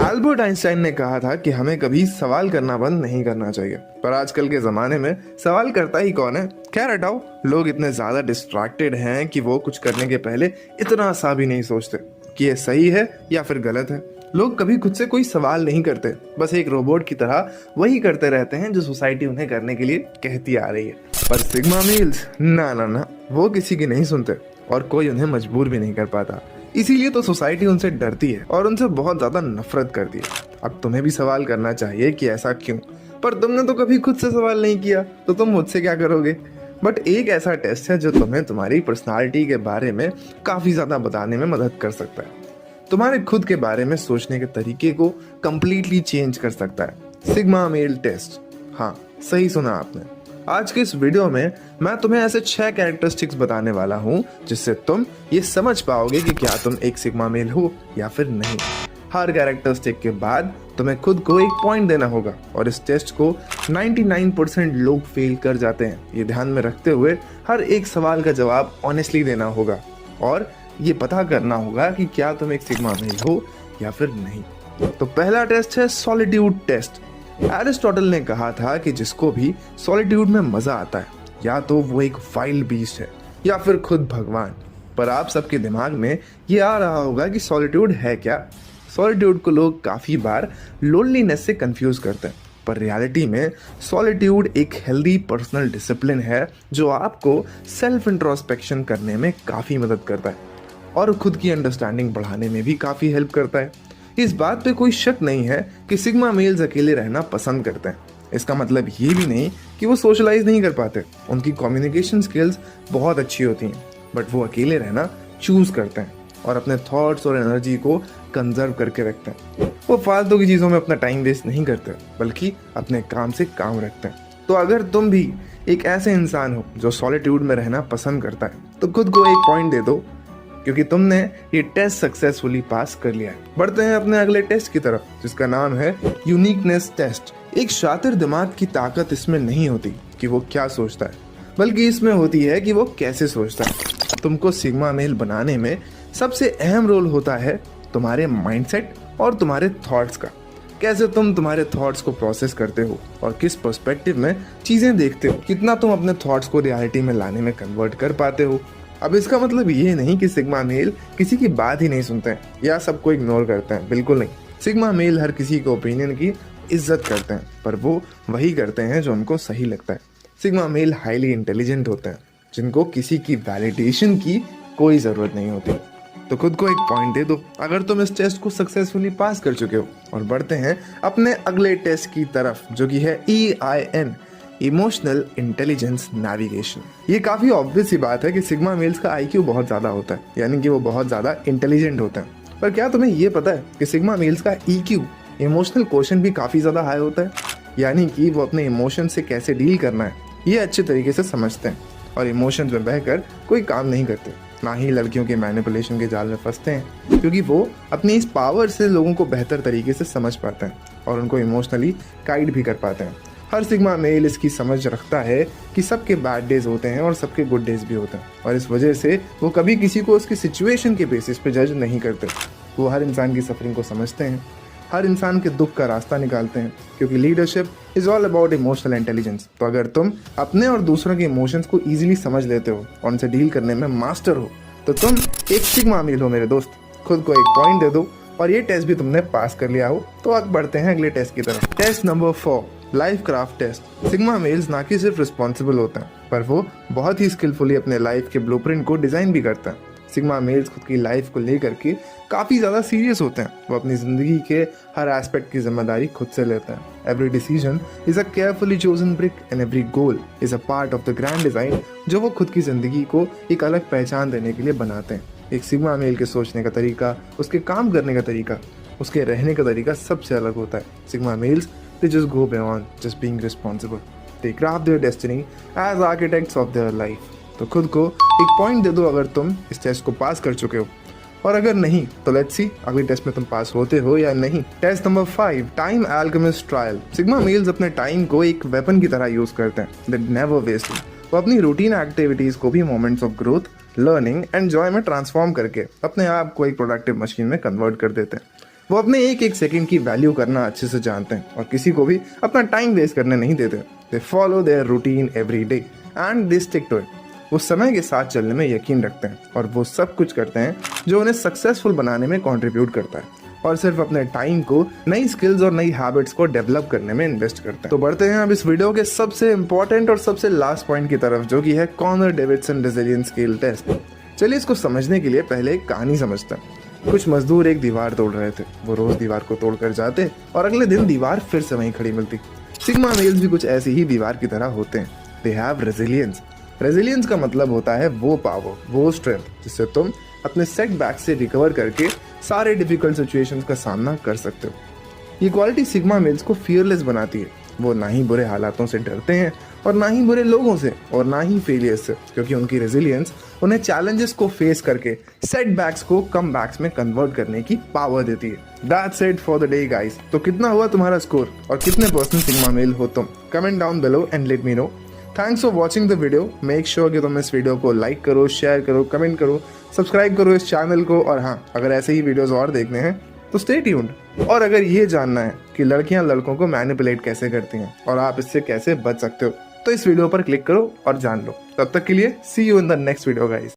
Albert Einstein ने कहा था कि हमें कभी सवाल करना बंद नहीं करना चाहिए, पर आजकल के ज़माने में सवाल करता ही कौन है। खैर हटाओ, लोग इतने ज़्यादा डिस्ट्रैक्टेड हैं कि वो कुछ करने के पहले इतना सा भी नहीं सोचते कि ये सही है या फिर गलत है। लोग कभी खुद से कोई सवाल नहीं करते, बस एक रोबोट की तरह वही करते रहते हैं जो सोसाइटी उन्हें करने के लिए कहती आ रही है। पर सिग्मा मेल्स ना, वो किसी की नहीं सुनते और कोई उन्हें मजबूर भी नहीं कर पाता। इसीलिए तो सोसाइटी उनसे डरती है और उनसे बहुत ज्यादा नफरत करती है। अब तुम्हें भी सवाल करना चाहिए कि ऐसा क्यों, पर तुमने तो कभी खुद से सवाल नहीं किया तो तुम मुझसे क्या करोगे। बट एक ऐसा टेस्ट है जो तुम्हें तुम्हारी पर्सनालिटी के बारे में काफी ज्यादा बताने में मदद कर सकता है, तुम्हारे खुद के बारे में सोचने के तरीके को कंप्लीटली चेंज कर सकता है। सिग्मा मेल टेस्ट, हाँ सही सुना आपने। आज के इस वीडियो में मैं तुम्हें ऐसे 6 कैरेक्टरिस्टिक्स बताने वाला हूँ जिससे तुम ये समझ पाओगे कि क्या तुम एक सिग्मा मेल हो या फिर नहीं। हर कैरेक्टरिस्टिक के बाद तुम्हें खुद को एक पॉइंट देना होगा और इस टेस्ट को 99% लोग फेल कर जाते हैं। ये ध्यान में रखते हुए हर एक सवाल का जवाब ऑनेस्टली देना होगा और ये पता करना होगा कि क्या तुम एक सिग्मा मेल हो या फिर नहीं। तो पहला टेस्ट है सॉलिट्यूड टेस्ट। एरिस्टोटल ने कहा था कि जिसको भी सॉलिट्यूड में मजा आता है या तो वो एक वाइल्ड बीस्ट है या फिर खुद भगवान। पर आप सबके दिमाग में ये आ रहा होगा कि सॉलिट्यूड है क्या। सॉलिट्यूड को लोग काफी बार लोनलीनेस से कंफ्यूज करते हैं, पर रियलिटी में सॉलिट्यूड एक हेल्दी पर्सनल डिसिप्लिन है जो आपको सेल्फ इंट्रोस्पेक्शन करने में काफी मदद करता है और खुद की अंडरस्टैंडिंग बढ़ाने में भी काफी हेल्प करता है। इस बात पे कोई शक नहीं है कि सिग्मा मेल्स अकेले रहना पसंद करते हैं। इसका मतलब ये भी नहीं कि वो सोशलाइज नहीं कर पाते, उनकी कम्युनिकेशन स्किल्स बहुत अच्छी होती हैं, बट वो अकेले रहना चूज करते हैं और अपने थॉट्स और एनर्जी को कंजर्व करके रखते हैं। वो फालतू की चीज़ों में अपना टाइम वेस्ट नहीं करते, बल्कि अपने काम से काम रखते हैं। तो अगर तुम भी एक ऐसे इंसान हो जो सॉलिट्यूड में रहना पसंद करता है तो खुद को एक पॉइंट दे दो, क्योंकि तुमने ये टेस्ट सक्सेसफुली पास कर लिया है। बढ़ते हैं अपने अगले टेस्ट की तरफ जिसका नाम है यूनिकनेस टेस्ट। एक शातिर दिमाग की ताकत इसमें नहीं होती कि वो क्या सोचता है, बल्कि इसमें होती है कि वो कैसे सोचता है। तुमको सिग्मा मेल बनाने में सबसे अहम रोल होता है तुम्हारे माइंडसेट और तुम्हारे थॉट्स का। कैसे तुम तुम्हारे थॉट्स को प्रोसेस करते हो और किस पर्सपेक्टिव में चीजें देखते हो, कितना तुम अपने थॉट्स को रियलिटी में लाने में कन्वर्ट कर पाते हो। अब इसका मतलब ये नहीं कि सिग्मा मेल किसी की बात ही नहीं सुनते हैं या सबको इग्नोर करते हैं, बिल्कुल नहीं। सिग्मा मेल हर किसी के ओपिनियन की इज्जत करते हैं, पर वो वही करते हैं जो उनको सही लगता है। सिग्मा मेल हाईली इंटेलिजेंट होते हैं जिनको किसी की वैलिडेशन की कोई ज़रूरत नहीं होती। तो खुद को एक पॉइंट दे दो अगर तुम इस टेस्ट को सक्सेसफुली पास कर चुके हो। और बढ़ते हैं अपने अगले टेस्ट की तरफ जो कि है EIN, इमोशनल इंटेलिजेंस नेविगेशन। ये काफी ऑब्वियस सी बात है कि सिग्मा मेल्स का IQ बहुत ज्यादा होता है, यानी कि वो बहुत ज्यादा इंटेलिजेंट होते हैं। पर क्या तुम्हें ये पता है कि सिग्मा मेल्स का EQ, इमोशनल क्वोशंट भी काफी ज्यादा हाई होता है, यानी कि वो अपने इमोशन से कैसे डील करना है ये अच्छे तरीके से समझते हैं और इमोशंस में बहकर कोई काम नहीं करते, ना ही लड़कियों के मैनिपुलेशन के जाल में फंसते हैं, क्योंकि वो अपनी इस पावर से लोगों को बेहतर तरीके से समझ पाते हैं और उनको इमोशनली गाइड भी कर पाते हैं। हर सिग्मा मेल इसकी समझ रखता है कि सबके बैड डेज होते हैं और सबके गुड डेज भी होते हैं, और इस वजह से वो कभी किसी को उसकी सिचुएशन के बेसिस पे जज नहीं करते। वो हर इंसान की सफरिंग को समझते हैं, हर इंसान के दुख का रास्ता निकालते हैं, क्योंकि leadership is all about emotional intelligence. तो अगर तुम अपने और दूसरों के इमोशंस को ईजिली समझ लेते हो और उनसे डील करने में मास्टर हो तो तुम एक सिग्मा मेल हो मेरे दोस्त। खुद को एक पॉइंट दे दो और ये टेस्ट भी तुमने पास कर लिया हो। तो अब बढ़ते हैं अगले टेस्ट की तरफ। Test number 4, life craft test. Sigma males ना कि सिर्फ रिस्पॉन्सिबल होते हैं, पर वो बहुत ही स्किलफुली अपने लाइफ के ब्लूप्रिंट को डिजाइन भी करते हैं। सिग्मा मेल्स खुद की लाइफ को लेकर के काफी ज्यादा सीरियस होते हैं। वो अपनी जिंदगी के हर एस्पेक्ट की जिम्मेदारी खुद से लेते हैं। Every decision is a carefully chosen brick and every goal is a part of the grand design, जो वो खुद की जिंदगी को एक अलग पहचान देने के लिए बनाते हैं। एक सिग्मा मेल के सोचने का तरीका, उसके काम करने का तरीका, उसके रहने का तरीका सबसे अलग होता है। Sigma males they just go beyond just being responsible. They craft their destiny as architects of their life. तो खुद को एक पॉइंट दे दो अगर तुम इस टेस्ट को पास कर चुके हो, और अगर नहीं तो लेट्स सी अगले टेस्ट में तुम पास होते हो या नहीं। Test number 5, time alchemist trial. Sigma males अपने टाइम को एक वेपन की तरह यूज करते हैं। They never waste it. वो अपनी रूटीन एक्टिविटीज को भी moments of growth, learning and Joy में ट्रांसफॉर्म करके अपने आप को एक प्रोडक्टिव मशीन में कन्वर्ट कर देते हैं। वो अपने एक एक सेकंड की वैल्यू करना अच्छे से जानते हैं और किसी को भी अपना टाइम वेस्ट करने नहीं देते। They follow their routine every day and they stick to it. वो समय के साथ चलने में यकीन रखते हैं और वो सब कुछ करते हैं जो उन्हें सक्सेसफुल बनाने में कंट्रीब्यूट करता है और सिर्फ अपने टाइम को नई स्किल्स और नई हैबिट्स को डेवलप करने में इन्वेस्ट करते हैं। तो बढ़ते हैं अब इस वीडियो के सबसे इंपॉर्टेंट और सबसे लास्ट पॉइंट की तरफ, जो कि है Connor Davidson resilience skill test. चलिए इसको समझने के लिए पहले एक कहानी समझते हैं। कुछ मजदूर एक दीवार तोड़ रहे थे। वो रोज दीवार को तोड़ कर जाते और अगले दिन दीवार फिर से वहीं खड़ी मिलती। सिग्मा मेल्स भी कुछ ऐसी ही दीवार की तरह होते हैं। They have resilience. रेजिलियंस का मतलब होता है वो पावर, वो स्ट्रेंथ जिससे तुम अपने सेटबैक से रिकवर करके सारे डिफिकल्ट सिचुएशंस का सामना कर सकते हो। ये क्वालिटी सिग्मा मेल्स को फियरलेस बनाती है। वो ना ही बुरे हालातों से डरते हैं और ना ही बुरे लोगों से और ना ही फेलियर से, क्योंकि उनकी रेजिलियंस उन्हें चैलेंजेस को फेस करके सेटबैक्स को कमबैक्स में कन्वर्ट करने की पावर देती है। That's it for the day guys. तो कितना हुआ तुम्हारा स्कोर और कितने % सिग्मा मेल हो तुम? Comment down below and let me know. Thanks for watching the video. Make sure कि तुम इस वीडियो को लाइक करो, शेयर करो, कमेंट करो, सब्सक्राइब करो इस चैनल को। और हाँ, अगर ऐसे ही वीडियोस और देखने हैं तो स्टे ट्यून्ड। और अगर ये जानना है कि लड़कियां लड़कों को मैनिपुलेट कैसे करती हैं और आप इससे कैसे बच सकते हो, तो इस वीडियो पर क्लिक करो और जान लो। तब तक के लिए see you in the next video guys.